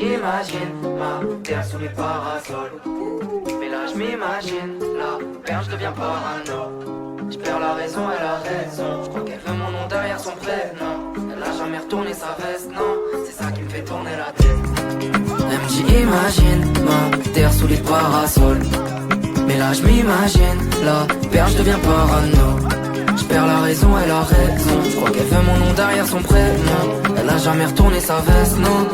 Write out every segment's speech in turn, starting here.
j'imagine ma terre sous les parasols. Mais là j'm'imagine la perche devient parano. J'perds la raison, elle a raison. J'crois qu'elle veut mon nom derrière son prénom. Elle a jamais retourné sa veste, non. C'est ça qui me fait tourner la tête. Elle me dit imagine ma terre sous les parasols. Mais là j'm'imagine la perche devient parano. J'perds la raison, elle a raison. J'crois qu'elle veut mon nom derrière son prénom. Elle a jamais retourné sa veste, non.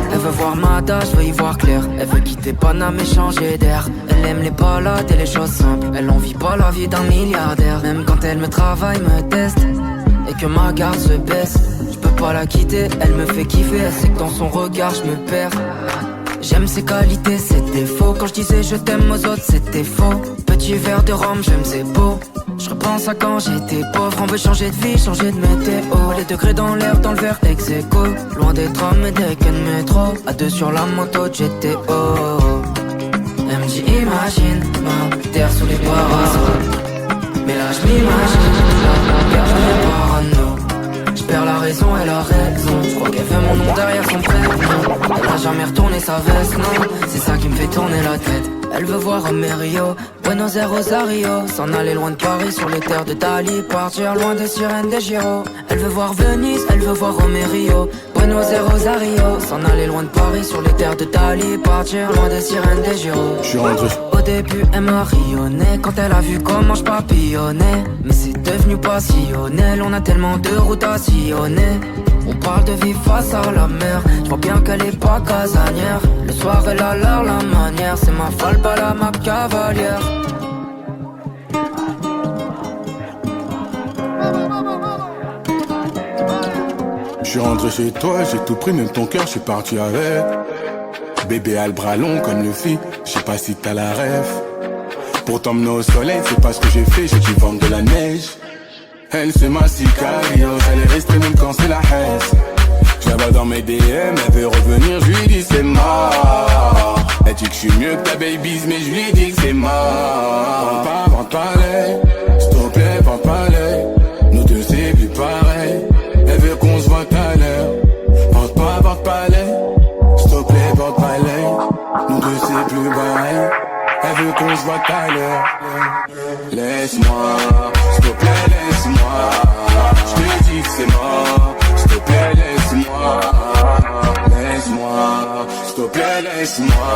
Elle veut voir Mada, je veux y voir clair. Elle veut quitter Paname et changer d'air. Elle aime les balades et les choses simples. Elle en vit pas la vie d'un milliardaire. Même quand elle me travaille, me teste et que ma garde se baisse, je peux pas la quitter, elle me fait kiffer. Elle sait que dans son regard je me perds. J'aime ses qualités, ses défauts. Quand je disais je t'aime aux autres, c'était faux. Petit verre de rhum, j'aime ses beaux. Je repense à quand j'étais pauvre. On veut changer de vie, changer de météo. Les degrés dans l'air, dans le verre ex aequo. Loin des trams et des quais de métro. À deux sur la moto de GTO. Elle me dit imagine ma terre sous les parasols. Mais là je m'imagine la perche devient parano. J'perds la raison, elle a raison. J'crois qu'elle veut mon nom derrière son prénom. Elle a jamais retourné sa veste, non. C'est ça qui me fait tourner la tête. Elle veut voir Amerio, Buenos Aires, Rosario. S'en aller loin de Paris sur les terres de Dali. Partir loin des sirènes des Giro. Elle veut voir Venise, elle veut voir Amerio, Buenos Aires, Rosario. S'en aller loin de Paris sur les terres de Dali. Partir loin des sirènes des Giro. Je suis rentré. Au début elle m'a rayonné quand elle a vu comment je papillonnais. Mais c'est devenu passionnel, on a tellement de routes à sillonner. On parle de vivre face à la mer. Je vois bien qu'elle est pas casanière. Le soir elle a l'air la manière. C'est ma folle, pas la ma cavalière. Je suis rentré chez toi, j'ai tout pris, même ton cœur, je suis parti avec. Bébé a le bras long comme le fit, je sais pas si t'as la rêve. Pour t'emmener au soleil, c'est pas ce que j'ai fait, j'ai dû vendre de la neige. Elle c'est ma sicario, elle est restée même quand c'est la haine. Je la vois dans mes DM, elle veut revenir, je lui dis c'est mort. Elle dit que je suis mieux que ta baby's, mais je lui dis que c'est mort. Vente pas l'œil, s'il te plaît, vente pas l'œil. Nous deux c'est plus pareil, elle veut qu'on se voit tout à l'heure. Vente pas l'œil, s'il te plaît, vente pas l'œil. Nous deux c'est plus pareil, elle veut qu'on se voit tout à l'heure. Laisse-moi, s'il te plaît, laisse-moi. Je te dis que c'est mort, s'il te plaît, laisse-moi. Laisse-moi, s'il te plaît, laisse-moi.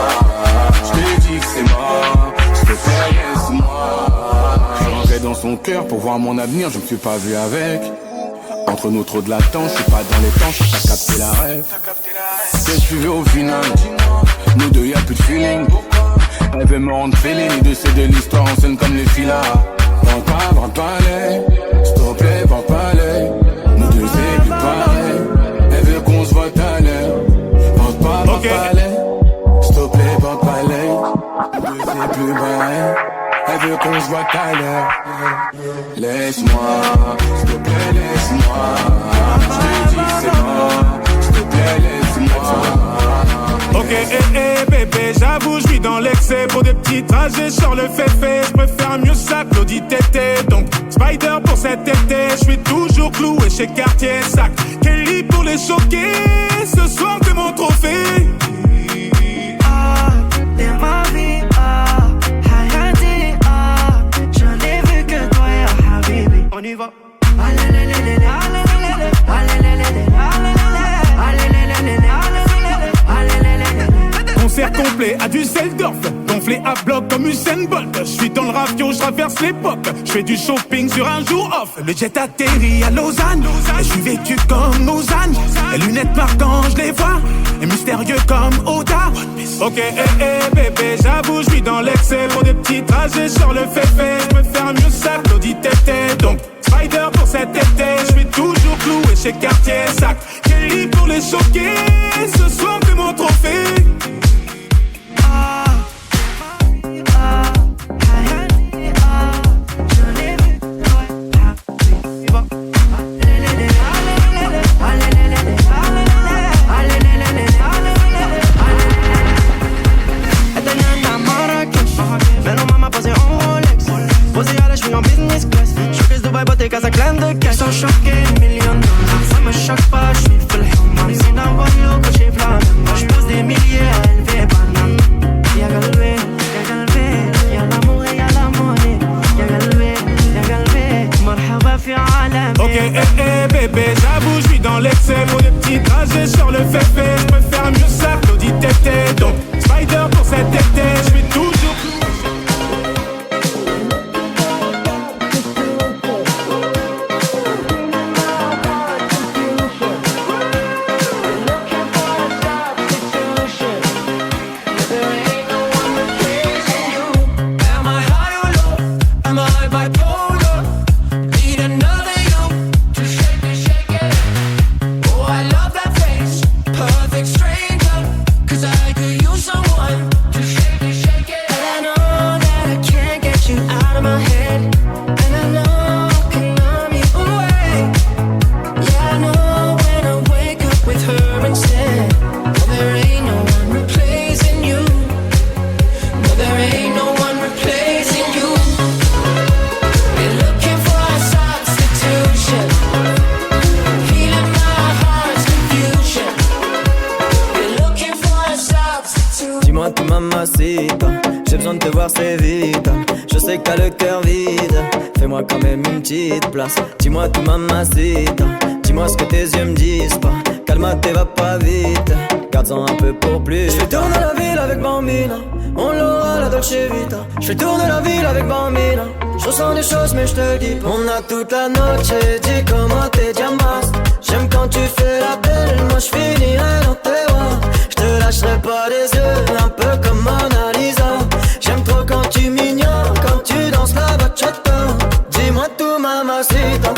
Je te dis que c'est mort, s'il te plaît, laisse-moi. Je suis rentré dans son cœur pour voir mon avenir, je me suis pas vu avec. Entre nous trop de latence, je suis pas dans les temps, je t'as capté la rêve. Qu'est-ce que tu veux au final? Nous deux y'a plus de feeling. Elle veut me rendre fêlé, nous deux c'est de l'histoire en scène comme les filas. Vente pas l'œil, s'il te plaît, vente pas l'œil. Nous deux c'est plus pareil, elle veut qu'on se voit tout à l'heure. Vente pas l'œil, s'il te plaît, vente pas l'œil. Nous deux c'est plus pareil, elle veut qu'on se voit tout à l'heure. Laisse-moi, s'il te plaît, laisse-moi. Je te dis que c'est mort, s'il te plaît, laisse-moi. Ok, bébé, j'avoue, je vis dans l'excès. Pour des petits trajets, sur le fait. Je préfère mieux ça, Claudie Tété. Donc, Spider pour cet été. Je suis toujours cloué chez Cartier. Sac, Kelly pour les choquer. Ce soir, t'es mon trophée. Ah, t'es ma vie, ah, Hayati, ah. J'en ai vu que toi, ya Habibi. On y va. Concert complet à Düsseldorf, gonflé à bloc comme Usain Bolt. Je suis dans le ravio, je traverse l'époque. Je fais du shopping sur un jour off. Le jet atterrit à Lausanne. Et je suis vêtu comme Lausanne. Les lunettes marquantes, je les vois. Et mystérieux comme Oda. Ok, bébé, j'avoue, je vis dans l'excès. Pour des petits trajets sur le fait. Je préfère mieux ça, Claudie Tété. Donc, Spider pour cet été. Je suis toujours cloué chez Cartier. Sac, Kelly pour les choquer. Ce soir, t'es mon trophée. Casa clan de cash, sans choquer $1 million. Ça me choque pas, je suis full human. C'est dans des petits trajets sur le féfé. J'préfère mieux ça que l'audit tété. Donc Spider pour cet été, j'suis toujours. J'ai besoin de te voir, c'est vite. Je sais que t'as le cœur vide. Fais-moi quand même une petite place. Dis-moi tout, mamacita. Dis-moi ce que tes yeux me disent pas. Calme-toi, va pas vite. Garde-en un peu pour plus. Je fais tourner la ville avec Bambina. On l'aura la Dolce Vita. Je fais tourner la ville avec Bambina. Je ressens des choses mais je te dis pas. On a toute la noche, dis comment t'es diamas. J'aime quand tu fais la belle. Moi je finirai dans tes bras. Je te lâcherai pas des yeux. Un peu comme Mona Lisa. J'aime trop quand tu m'ignores. Quand tu danses la bachata. Dis-moi tout, mamacita.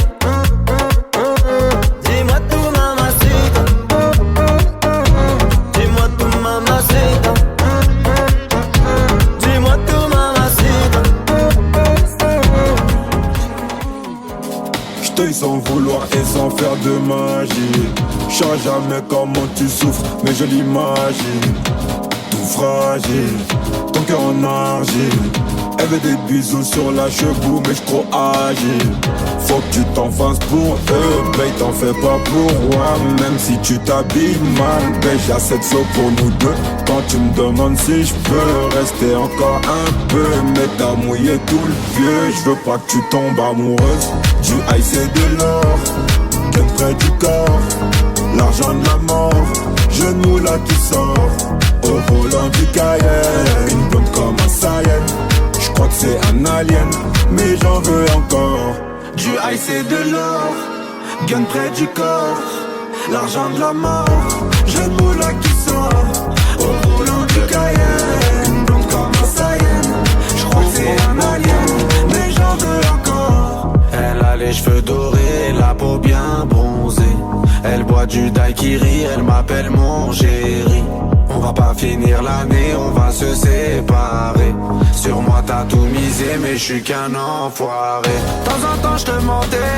Dis-moi tout, mamacita. Dis-moi tout, mamacita. Dis-moi tout, mamacita. J't'aille sans vouloir et sans faire de magie. J'sais jamais comment tu souffres, mais je l'imagine. Tout fragile, ton cœur en argile. Elle veut des bisous sur la cheveux, mais j'crois agile. Faut que tu t'en fasses pour eux, mais t'en fais pas pour moi. Même si tu t'habilles mal, mais j'ai assez de flow pour nous deux. Quand tu me demandes si je peux rester encore un peu, mais t'as mouillé tout le vieux. Je veux pas que tu tombes amoureuse. Du high c'est de l'or, bien près du corps. L'argent de la mort, genou là qui sort. Au volant du Cayenne, une blonde comme un Saiyan. J'crois que c'est un alien, mais j'en veux encore. Du high c'est de l'or, gun près du corps. L'argent de la mort, genou là qui sort. Au volant du Cayenne, une blonde comme un Saiyan. J'crois que c'est un alien, mais j'en veux encore. Elle a les cheveux dorés, la peau bien bronzée. Elle boit du daiquiri, elle m'appelle mon chéri. On va pas finir l'année, on va se séparer. Sur moi t'as tout misé, mais je suis qu'un enfoiré. De temps en temps je te mentais,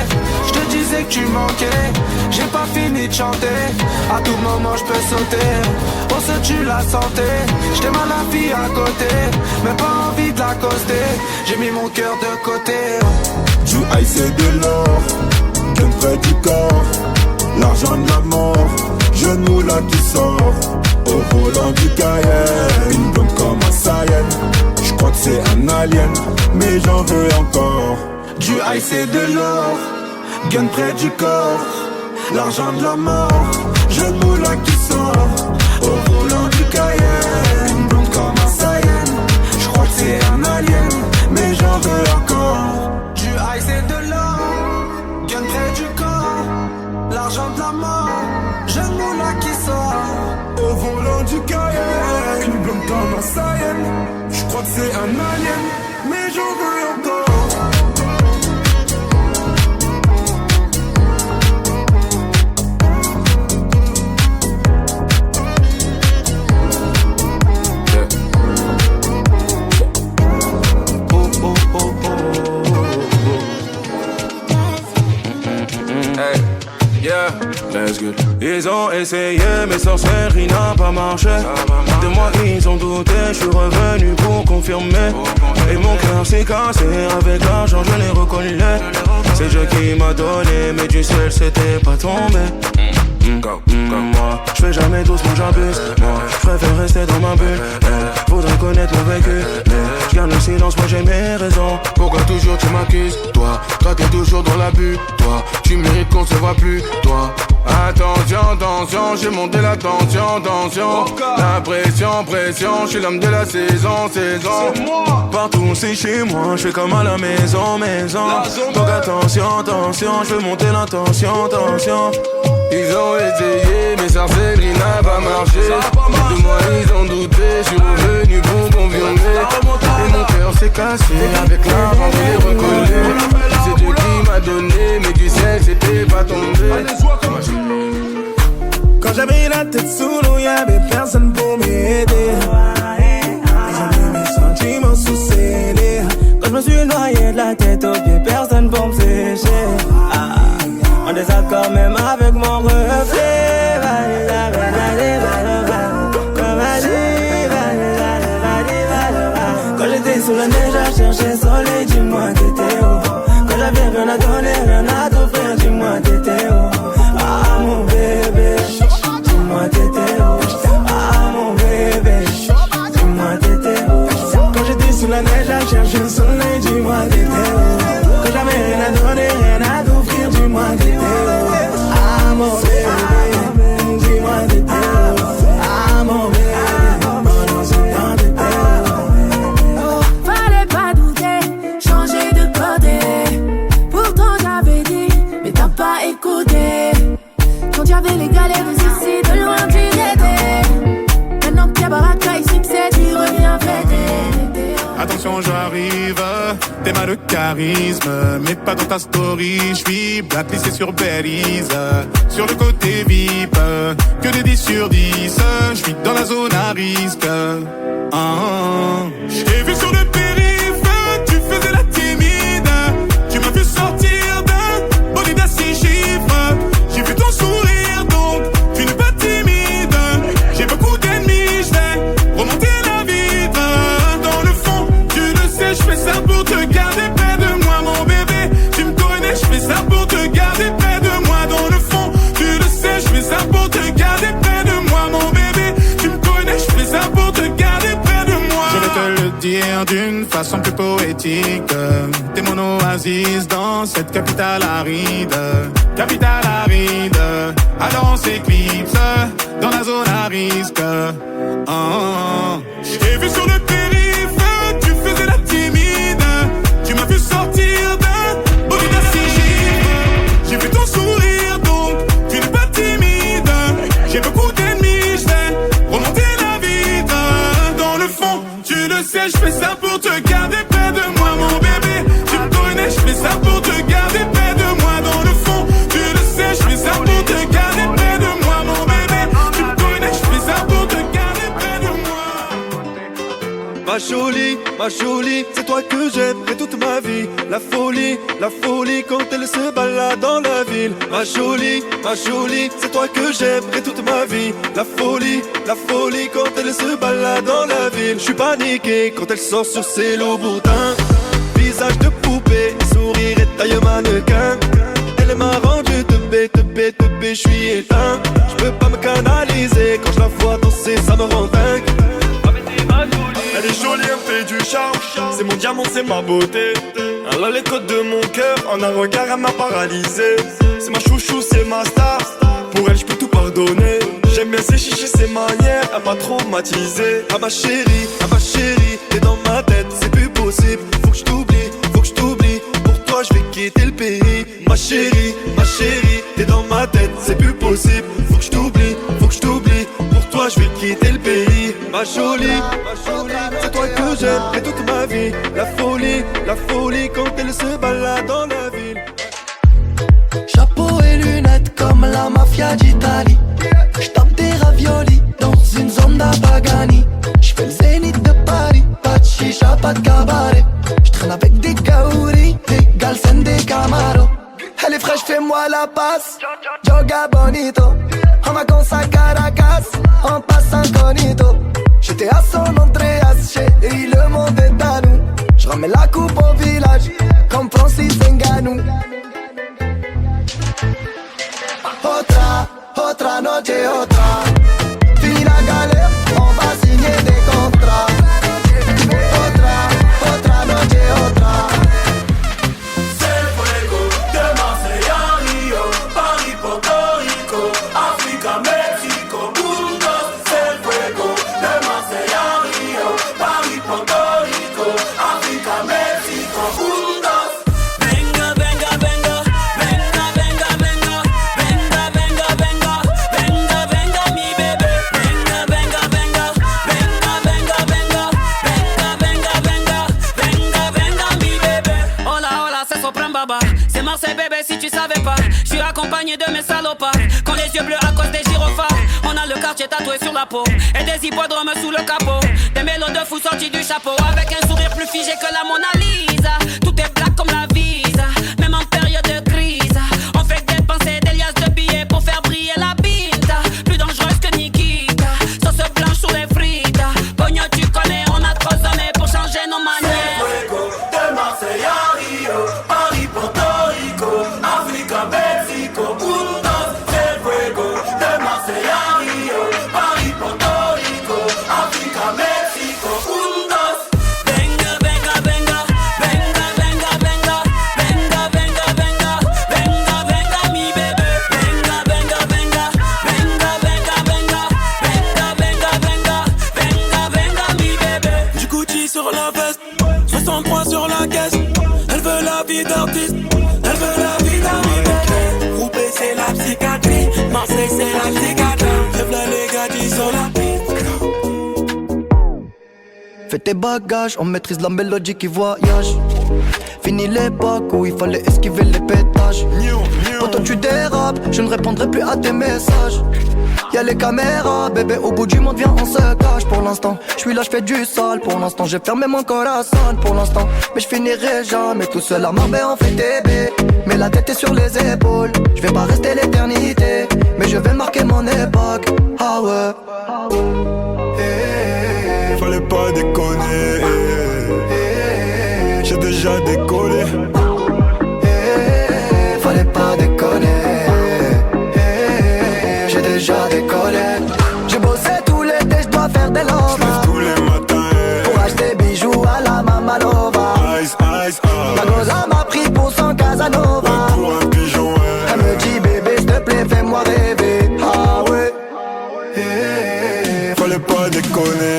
je te disais que tu manquais. J'ai pas fini de chanter, à tout moment je peux sauter. On se tue la santé, j't'aime à la fille à côté, mais pas envie de l'accoster. J'ai mis mon cœur de côté. Du high c'est de l'or, gun près du corps. L'argent de la mort, genou là qui sort. Au volant du Cayenne, une blonde comme un Saiyan. J'crois que c'est un alien, mais j'en veux encore. Du high c'est de l'or, gun près du corps. L'argent de la mort, genou là qui sort. Au volant du Cayenne, une blonde comme un Saiyan. J'crois que c'est un alien, mais j'en veux encore. Du high c'est de l'or, gun près du corps. L'argent de la mort, genou là qui sort. Au volant du Cayenne, une blonde comme un Saiyan. J'crois que c'est un alien, mais j'en veux encore. Let's go. Ils ont essayé, mais sorcellerie n'a pas marché. De moi ils ont douté, je suis revenu pour confirmer. Et mon cœur s'est cassé, avec l'argent je l'ai reconnu. C'est Dieu qui m'a donné, mais du ciel c'était pas tombé. Comme moi, je fais jamais doucement, j'abuse. Moi, je préfère rester dans ma bulle. Elle voudrait connaître mon vécu, mais je garde le silence, moi j'ai mes raisons. Pourquoi toujours tu m'accuses? Toi t'es toujours dans l'abus. Toi, tu mérites qu'on se voit plus. Toi, Attention, attention, j'ai monté la tension, tension. La pression, pression, je suis l'homme de la saison, saison. Partout c'est chez moi, je fais comme à la maison, maison. Donc attention, attention, je veux monter la tension, tension. Ils ont essayé, mais sorcellerie n'a pas marché. De moi ils ont douté, je suis revenu pour confirmer. Et mon cœur s'est cassé, avec l'argent je l'ai recollé. C'est Dieu qui m'a donné, mais du ciel c'était pas tombé. Quand j'avais la tête sous l'eau, y'avait personne pour m'aider. Ils ont mis mes sentiments sous scellés. Quand je me suis noyé de la tête aux pieds, personne pour me sécher. En désaccord même avec mon reflet. Quand j'étais sous la neige à chercher soleil, dis-moi t'étais où. Quand j'avais rien à donner, rien à t'offrir, dis-moi t'étais où. Ah mon bébé, dis-moi t'étais où. Ah mon bébé, dis-moi t'étais où. Quand j'étais sous la neige à chercher le soleil, dis-moi t'étais où. Quand j'avais rien à donner, rien à t'offrir, dis-moi t'étais où. Ah mon bébé, dis-moi t'étais où. Ah mon bébé, pendant ce temps t'étais où. Fallait pas douter, changer de côté. Pourtant j'avais dit, mais t'as pas écouté. Quand y'avais les galères ici, de loin tu l'étais. Maintenant que y'a baraka et succès, tu reviens fêter. Attention j'arrive, t'es mal de charisme, mais pas dans ta story. J'suis blacklisté sur Belize, sur le côté VIP, que des 10 sur 10. J'vis dans la zone à risque. J't'ai vu sur le périph', tu faisais la timide. Tu m'as vu sortir d'un bolide à 6 chiffres. J'ai vu ton sourire donc tu n'es pas timide. J'ai beaucoup d'ennemis, j'vais remonter la vitre. Dans le fond, tu le sais, j'fais ça pour te garder près de moi mon bébé. Tu me connais, j'fais ça pour te garder près de moi. Dans le fond, tu le sais, j'fais ça pour te garder près de moi mon bébé. Tu me connais, j'fais ça pour te garder près de moi. Je vais te le dire d'une façon plus poétique. T'es mon oasis dans cette capitale aride. Capitale aride, alors on s'éclipse dans la zone à risque. J't'ai vu sur le périph', tu faisais la timide. Tu m'as vu sortir d'un bolide à 6 chiffres. J'ai vu ton sourire donc tu n'es pas timide. J'ai beaucoup d'ennemis, j'vais remonter la vitre. Dans le fond, tu le sais, j'fais ça pour te garder près de moi mon bébé. Tu me connais, j'fais ça pour te garder près de moi. Dans le fond, tu le sais, j'fais ça pour te garder près de moi mon bébé. Tu me connais, j'fais ça pour te garder près de moi. Ma jolie, c'est toi que j'aimerais toute ma vie. La folie quand elle se balade dans la ville. Ma jolie, c'est toi que j'aimerais toute ma vie. La folie quand elle se balade dans la ville. J'suis paniqué quand elle sort sur ses loups-boutins. Visage de poupée, sourire et taille mannequin. Elle m'a rendu teubé, j'suis éteint. J'peux pas me canaliser, quand je la vois danser ça me rend dingue. Elle est jolie, elle me fait du charme. C'est mon diamant, c'est ma beauté. Elle a les codes de mon cœur, en un regard elle m'a paralysé. C'est ma chouchou, c'est ma star. Pour elle, j'peux tout pardonner. J'aime bien ses chichis, ses manières, elle m'a traumatisé. Ah ma chérie, t'es dans ma tête, c'est plus possible. Faut que je t'oublie, pour toi je vais quitter le pays. Ma chérie, t'es dans ma tête, c'est plus possible. Faut que je t'oublie, pour toi je vais quitter le pays. Ma jolie, c'est toi que j'aimerais toute ma vie. La folie quand elle se balade dans la ville. Chapeau et lunettes comme la mafia d'Italie. J'tape des raviolis dans une zone d'Apagani. J'fais le zénith de Paris, pas de chicha, pas de cabaret. J'traîne avec des kaouris, des galsen, des camaros. Elle est fraîche, fais-moi la passe. Joga bonito, en vacances à Caracas, en passe incognito. J'étais à San Andreas, chérie, le monde est à nous. J'ramène la coupe au village, comme Francis Ngannou. Otra noche, otra. Fini la galère, on va signer des contrats. Otra noche, otra. C'est le fuego de Marseille à Rio, Paris, Porto Rico. tu savais pas. Je suis accompagné de mes salopards. Quand les yeux bleus à cause des gyrophares. On a le quartier tatoué sur la peau. Et des hippodromes sous le capot. Des mélos de fous sortis du chapeau. Avec un sourire plus figé que la Mona Lisa. Tout est black comme la visa. Même en période de crise. On fait dépenser des liasses de billets pour faire briller la pinta. Plus dangereuse que Nikita. Sauce blanche sur les frites. Pogno tu connais, on a trop sonné pour changer nos manières. De Marseille à Rio, Paris, Porto Rico, Africa, Mexico, Puntos, del fuego. De Marseille à Rio, Paris, Porto Rico, Africa, Mexico, Puntos. Venga, venga, venga, venga, venga, venga, venga, venga, venga, venga, venga, mi bébé. Venga, venga, venga, venga, venga, venga, venga, venga, venga, venga, venga, mi bébé. Du Gucci sur la veste, 63 sur la caisse. Elle veut la vie d'artiste, elle veut la vie d'artiste. Roubaix c'est la psychiatrie, Marseille c'est la psychiatrie. Lève la les gars qui sont la piste. Fais tes bagages, on maîtrise la mélodie qui voyage. Fini l'époque où il fallait esquiver les pétages. Quand tu dérapes, je ne répondrai plus à tes messages. Y'a les caméras, bébé, au bout du monde, viens, on se cache. Pour l'instant, je suis là, je fais du sale. Pour l'instant, j'ai fermé mon corazon. Pour l'instant, mais je finirai jamais tout seul à Marbella, on fait TB. Mais la tête est sur les épaules. Je vais pas rester l'éternité, mais je vais marquer mon époque. Ah ouais. Fallait pas déconner, j'ai déjà décollé. Fallait pas déconner, j'ai déjà décollé. J'ai bossé tout l'été, je dois faire des lovas. Tous les matins, pour acheter bijoux à la Mamalova. Ice, ice, Ma goza m'a pris pour son Casanova. pour un pigeon, Elle me dit bébé, s'il te plaît, fais-moi rêver. Ah ouais. Fallait pas déconner,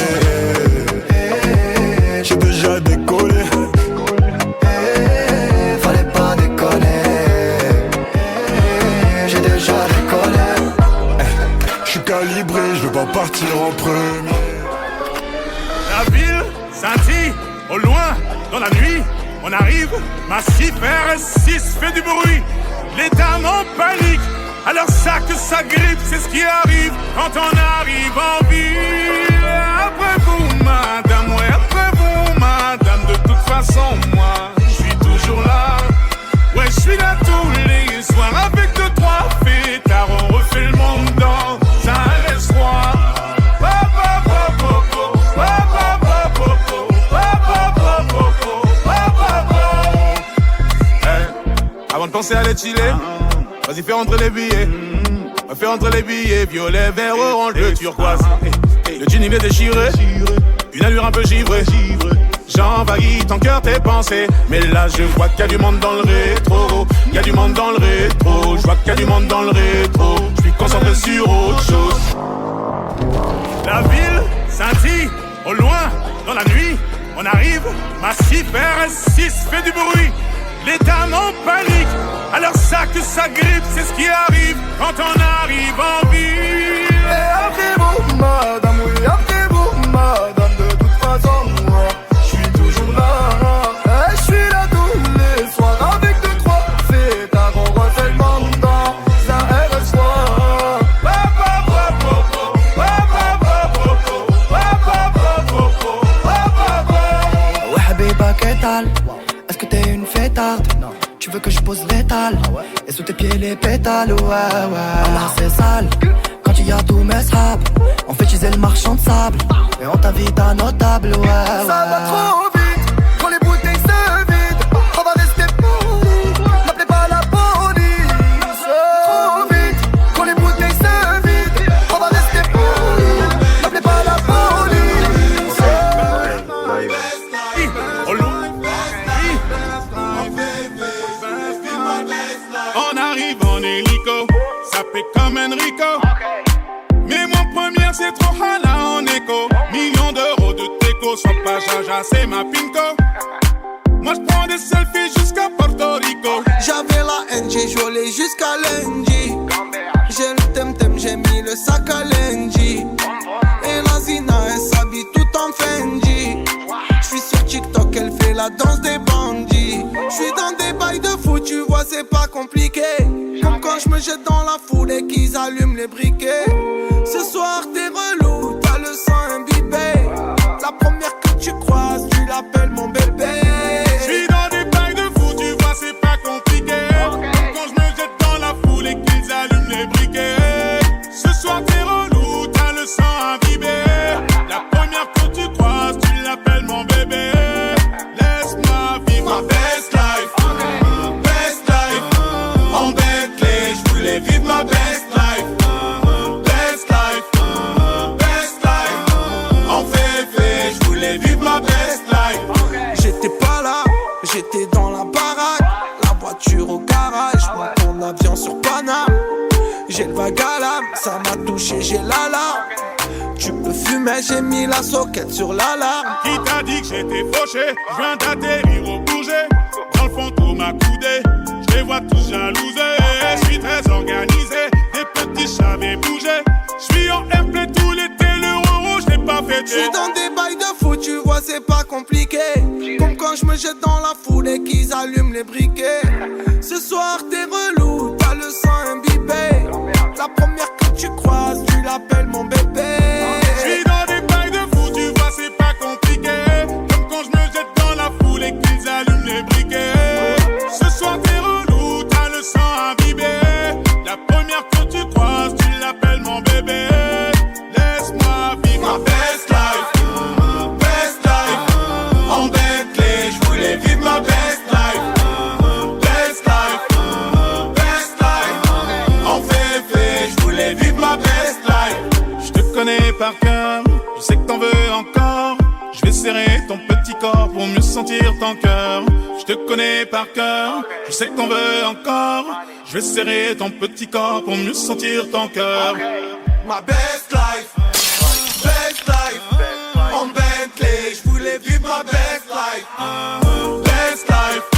j'ai déjà décollé. Fallait pas déconner, j'ai déjà décollé. J'suis calibré, je veux pas partir en premier. La ville scintille, au loin, dans la nuit, on arrive, massif RS6 fait du bruit, les dames en panique, alors ça que ça grippe, c'est ce qui arrive quand on arrive en ville. Après vous madame, ouais après vous madame, de toute façon moi, je suis toujours là, ouais je suis là tous les soirs, avec 2-3 fêtards, on refait le monde dans un restaurant. Avant de penser à les chiller, vas-y fais rentrer les billets. Fais rentrer les billets, violet, vert, orange, bleu, turquoise. Le jean il est déchiré, une allure un peu givrée. J'envahis ton cœur, tes pensées. Mais là je vois qu'il y a du monde dans le rétro. Il y a du monde dans le rétro. Je vois qu'il y a du monde dans le rétro. Je suis concentré sur autre chose. La ville scintille, au loin, dans la nuit, on arrive, massif RS6 fait du bruit. Les dames en panique, alors ça que ça grippe, c'est ce qui arrive quand on arrive en ville. Et après vous madame, oui après vous madame, de toute façon moi, je suis toujours là. Et je suis là tous les soirs avec 2-3 fêtards, on refait le monde dans un RS3. Ouais habiba, qu'est-ce est-ce que t'es une fêtarde? Non. Tu veux que je pose l'étal? Et sous tes pieds les pétales? Ouais, ouais. C'est sale. Quand il y a tous mes sables, on fait utiliser le marchand de sable. Et on t'invite à nos tables, ouais. Ça va trop vite, quand les bouteilles se vident. On va rester polis, n'appelez pas la police. Trop vite, quand les bouteilles se vident. On va rester polis, n'appelez pas la police. On arrive en hélico, ça fait comme Enrico. Mais mon première c'est trop hala en écho. Millions d'euros de déco, sois pas jaja, c'est ma pinko. Moi j'prends des selfies jusqu'à Porto Rico. J'avais la haine, j'ai joué jusqu'à lundi. J'ai le tem-tem, j'ai mis le sac à lundi. Et la Zina, elle s'habille tout en Fendi. J'suis sur TikTok, elle fait la danse des bandits. J'suis dans des bails de fou, tu vois c'est pas compliqué. je me jette dans la foule et qu'ils allument les briquets. Ce soir t'es relou, t'as le sang imbibé. La première que tu croises, tu l'appelles mon bébé. J'suis dans des bails de fou, tu vois c'est pas compliqué. Quand je me jette dans la foule et qu'ils allument les briquets. Ce soir t'es relou, t'as le sang imbibé. La première que tu croises, tu l'appelles mon bébé. Laisse-moi vivre ma best life. Best life. En Bentley, j'voulais vivre ma best life. Best life. Best life. En féfé, j'voulais vivre ma best life. J'étais pas là, j'étais dans la baraque. La voiture au garage, mon avion sur Paname. J'ai le vague à l'âme, ça m'a touché, j'ai la larme. Tu peux fumer, j'ai mis la soquette sur l'alarme. Qui t'a dit que j'étais fauché? Je viens d'atterrir au Bourget. Dans le fond tout m'a coudé, je les vois tous jalousés. Je suis très organisé, des petits j'avais bougé. Je suis en MP tout l'été, le rouge je l'ai pas fêté. Je suis dans des bails de fou, tu vois c'est pas compliqué. Comme quand je me jette dans la foule et qu'ils allument les briquets. Ce soir t'es relou, t'as le sang imbibé. La première que tu croises, tu l'appelles mon bébé. Je suis dans des bails de fou, tu vois c'est pas compliqué. Comme quand je me jette dans la foule et qu'ils allument les briquets. Ce soir t'es relou, t'as le sang imbibé. La première que tu croises, tu l'appelles mon bébé. Laisse-moi vivre ma best life. Best life. En Bentley, j'voulais vivre ma best life. Best life. Best life. En féfé, j'voulais vivre ma best life. Je te connais par cœur, je sais que t'en veux encore. Je vais serrer ton petit corps pour mieux sentir ton cœur. Je te connais par cœur, je sais que t'en veux encore. Je vais serrer ton petit corps pour mieux sentir ton cœur. Ma best life, best life. En Bentley, j'voulais vivre ma best life. Best life.